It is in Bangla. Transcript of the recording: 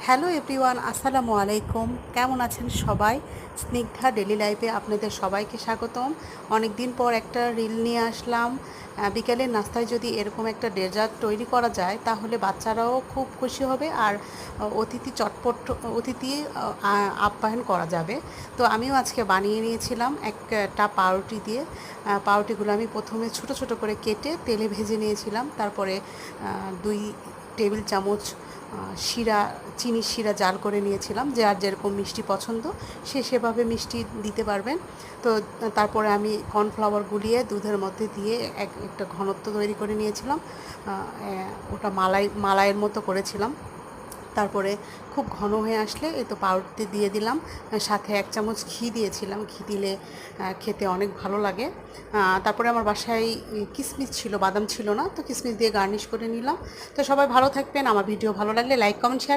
হ্যালো এভরিওয়ান, আসসালামু আলাইকুম। কেমন আছেন সবাই? স্নিগ্ধা ডেলি লাইফে আপনাদের সবাইকে স্বাগতম। অনেক দিন পর একটা রিল নিয়ে আসলাম। বিকেলের নাস্তায় যদি এরকম একটা ডেজার্ট তৈরি করা যায় তাহলে বাচ্চারাও খুব খুশি হবে আর অতিথি আপ্যায়ন করা যাবে। তো আমিও আজকে বানিয়ে নিয়েছিলাম একটা পাউরুটি দিয়ে। পাউরুটিগুলো আমি প্রথমে ছোট ছোট করে কেটে তেলে ভেজে নিয়েছিলাম। তারপরে 2 টেবিল চামচ চিনির শিরা জাল করে নিয়েছিলাম। যার যেরকম মিষ্টি পছন্দ সে সেভাবে মিষ্টি দিতে পারবেন। তো তারপরে আমি কর্নফ্লাওয়ার গুলিয়ে দুধের মধ্যে দিয়ে একটা ঘনত্ব তৈরি করে নিয়েছিলাম। ওটা মালাইয়ের মতো করেছিলাম। তারপরে খুব ঘন হয়ে আসলে এই তো পাউরুটি দিয়ে দিলাম, সাথে 1 চামচ ঘি দিয়েছিলাম। ঘি দিলে খেতে অনেক ভালো লাগে। তারপরে আমার বাসায় কিশমিশ ছিল, বাদাম ছিল না, তো কিশমিশ দিয়ে গার্নিশ করে নিলাম। তো সবাই ভালো থাকবেন। আমার ভিডিও ভালো লাগলে লাইক কমেন্ট শেয়ার